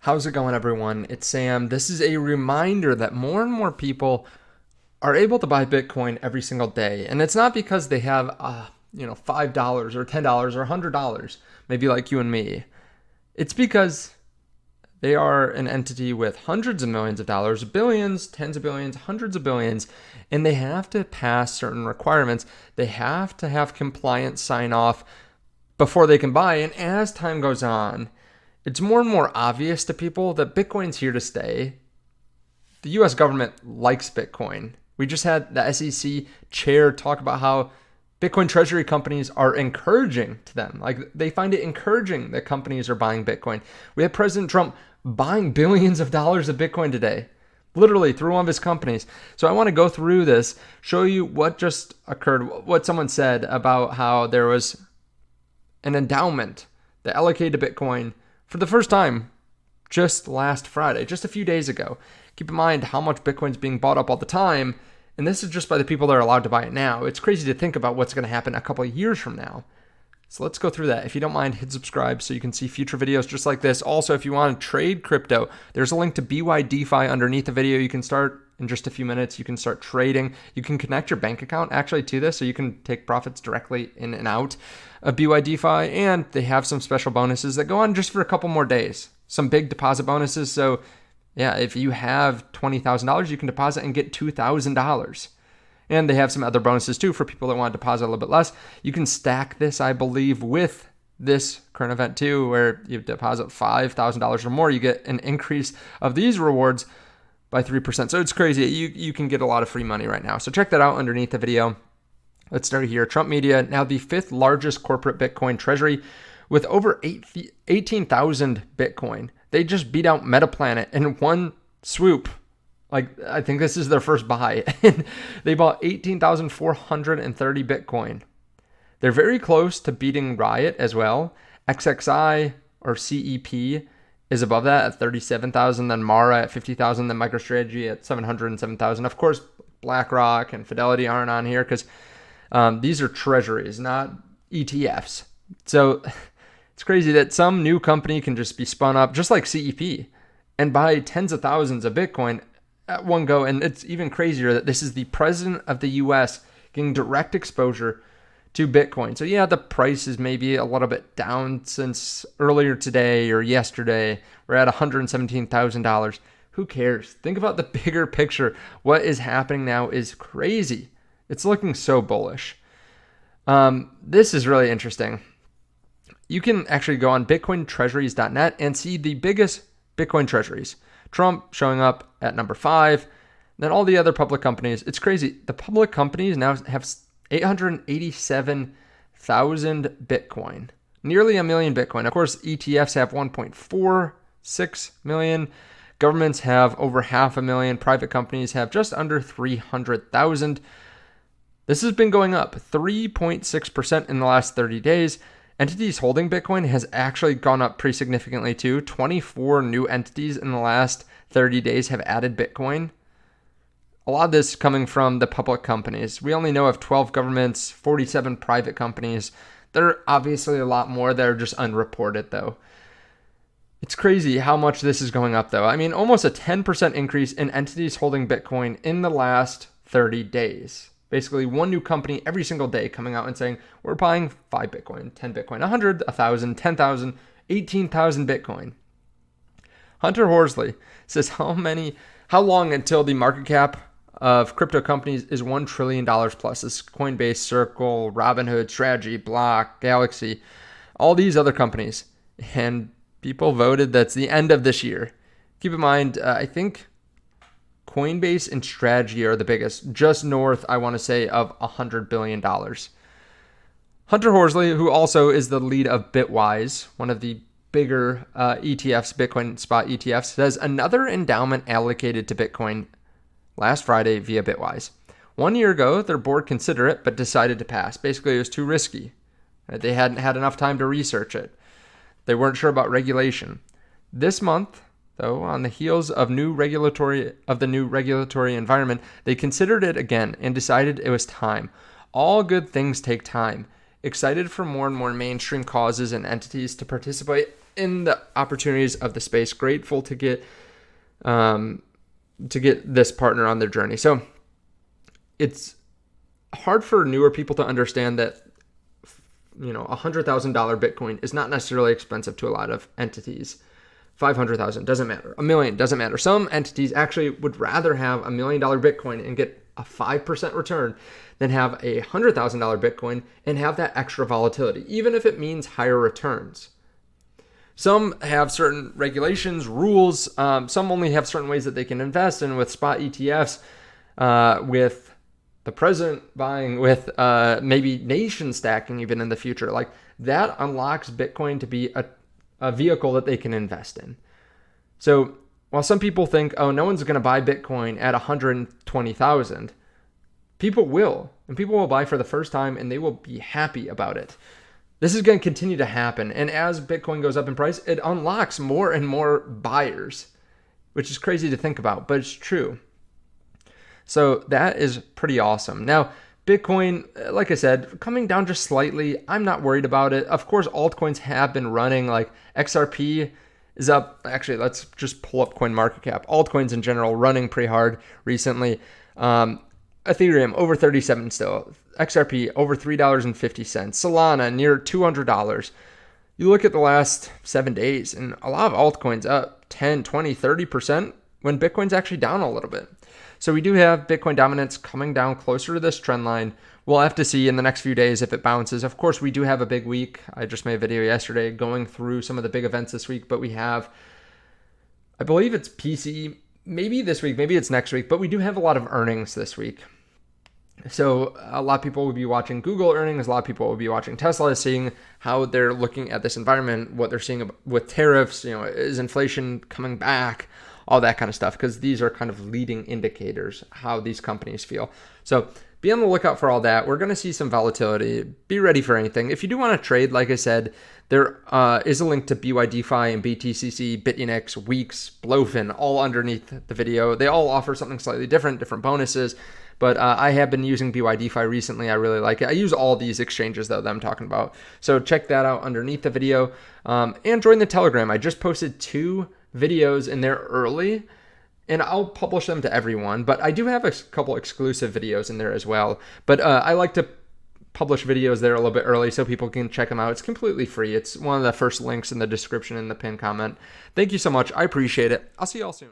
How's it going, everyone? It's Sam. This is a reminder that more and more people are able to buy Bitcoin every single day. And it's not because they have, $5 or $10 or $100, maybe like you and me. It's because they are an entity with hundreds of millions of dollars, billions, tens of billions, hundreds of billions, and they have to pass certain requirements. They have to have compliance sign off before they can buy. And as time goes on, it's more and more obvious to people that Bitcoin's here to stay. The US government likes Bitcoin. We just had the SEC chair talk about how Bitcoin treasury companies are encouraging to them. Like, they find it encouraging that companies are buying Bitcoin. We had President Trump buying billions of dollars of Bitcoin today, literally through one of his companies. So I want to go through this, show you what just occurred, what someone said about how there was an endowment that allocated to Bitcoin for the first time just last Friday, just a few days ago. Keep in mind how much Bitcoin's being bought up all the time, and this is just by the people that are allowed to buy it now. It's crazy to think about what's going to happen a couple of years from now. So let's go through that. If you don't mind, hit subscribe so you can see future videos just like this. Also, if you want to trade crypto, there's a link to BYDI underneath the video. You can start in just a few minutes. You can start trading. You can connect your bank account actually to this, so you can take profits directly in and out of BYDI. And they have some special bonuses that go on just for a couple more days. Some big deposit bonuses. So yeah, if you have $20,000, you can deposit and get $2,000. And they have some other bonuses too for people that want to deposit a little bit less. You can stack this, I believe, with this current event too, where you deposit $5,000 or more, you get an increase of these rewards by 3%. So it's crazy. You can get a lot of free money right now. So check that out underneath the video. Let's start here. Trump Media, now the 5th largest corporate Bitcoin treasury with over 18,000 Bitcoin. They just beat out Metaplanet in one swoop. Like, I think this is their first buy. And they bought 18,430 Bitcoin. They're very close to beating Riot as well. XXI or CEP is above that at 37,000, then Mara at 50,000, then MicroStrategy at 707,000. Of course, BlackRock and Fidelity aren't on here because these are treasuries, not ETFs. So it's crazy that some new company can just be spun up, just like CEP, and buy tens of thousands of Bitcoin at one go. And it's even crazier that this is the president of the US getting direct exposure to Bitcoin. So yeah, the price is maybe a little bit down since earlier today or yesterday. We're at $117,000. Who cares? Think about the bigger picture. What is happening now is crazy. It's looking so bullish. This is really interesting. You can actually go on bitcointreasuries.net and see the biggest Bitcoin treasuries. Trump showing up at number 5. Then all the other public companies. It's crazy. The public companies now have 887,000 Bitcoin. Nearly a million Bitcoin. Of course, ETFs have 1.46 million. Governments have over 500,000. Private companies have just under 300,000. This has been going up 3.6% in the last 30 days. Entities holding Bitcoin has actually gone up pretty significantly too. 24 new entities in the last 30 days have added Bitcoin. A lot of this coming from the public companies. We only know of 12 governments, 47 private companies. There are obviously a lot more that are just unreported though. It's crazy how much this is going up though. I mean, almost a 10% increase in entities holding Bitcoin in the last 30 days. Basically, one new company every single day coming out and saying, we're buying 5 Bitcoin, 10 Bitcoin, 100, 1,000, 10,000, 18,000 Bitcoin. Hunter Horsley says, how long until the market cap of crypto companies is $1 trillion plus? This Coinbase, Circle, Robinhood, Strategy, Block, Galaxy, all these other companies. And people voted that's the end of this year. Keep in mind, I think Coinbase and Strategy are the biggest, just north, I want to say, of $100 billion. Hunter Horsley, who also is the lead of Bitwise, one of the bigger ETFs, Bitcoin spot ETFs, says another endowment allocated to Bitcoin last Friday via Bitwise. 1 year ago, their board considered it, but decided to pass. Basically, it was too risky. They hadn't had enough time to research it. They weren't sure about regulation. This month, though, on the heels of the new regulatory environment, they considered it again and decided it was time. All good things take time. Excited for more and more mainstream causes and entities to participate in the opportunities of the space. Grateful to get this partner on their journey. So it's hard for newer people to understand that, you know, $100,000 Bitcoin is not necessarily expensive to a lot of entities. 500,000 doesn't matter. $1 million doesn't matter. Some entities actually would rather have $1 million Bitcoin and get a 5% return than have a $100,000 Bitcoin and have that extra volatility, even if it means higher returns. Some have certain regulations, rules. Some only have certain ways that they can invest in, with spot ETFs, with the president buying, with maybe nation stacking even in the future. Like, that unlocks Bitcoin to be a vehicle that they can invest in. So while some people think, oh, no one's going to buy Bitcoin at 120,000, people will. And people will buy for the first time and they will be happy about it. This is going to continue to happen. And as Bitcoin goes up in price, it unlocks more and more buyers, which is crazy to think about, but it's true. So that is pretty awesome. Now, Bitcoin, like I said, coming down just slightly. I'm not worried about it. Of course, altcoins have been running. Like XRP is up. Actually, let's just pull up CoinMarketCap. Altcoins in general running pretty hard recently. Ethereum over 37 still. XRP over $3.50. Solana near $200. You look at the last 7 days and a lot of altcoins up 10, 20, 30% when Bitcoin's actually down a little bit. So we do have Bitcoin dominance coming down closer to this trend line. We'll have to see in the next few days if it bounces. Of course, we do have a big week. I just made a video yesterday going through some of the big events this week, but we have, I believe it's PC, maybe this week, maybe it's next week, but we do have a lot of earnings this week. So a lot of people will be watching Google earnings. A lot of people will be watching Tesla, seeing how they're looking at this environment, what they're seeing with tariffs, you know, is inflation coming back, all that kind of stuff, because these are kind of leading indicators how these companies feel. So be on the lookout for all that. We're going to see some volatility. Be ready for anything. If you do want to trade, like I said, there is a link to BYDI and BTCC, BTCC, WEEX, BLOFIN, all underneath the video. They all offer something slightly different bonuses. But I have been using BYDI recently. I really like it. I use all these exchanges, though, that I'm talking about. So check that out underneath the video. And join the Telegram. I just posted 2 videos in there early, and I'll publish them to everyone. But I do have a couple exclusive videos in there as well. But I like to publish videos there a little bit early so people can check them out. It's completely free. It's one of the first links in the description in the pinned comment. Thank you so much. I appreciate it. I'll see you all soon.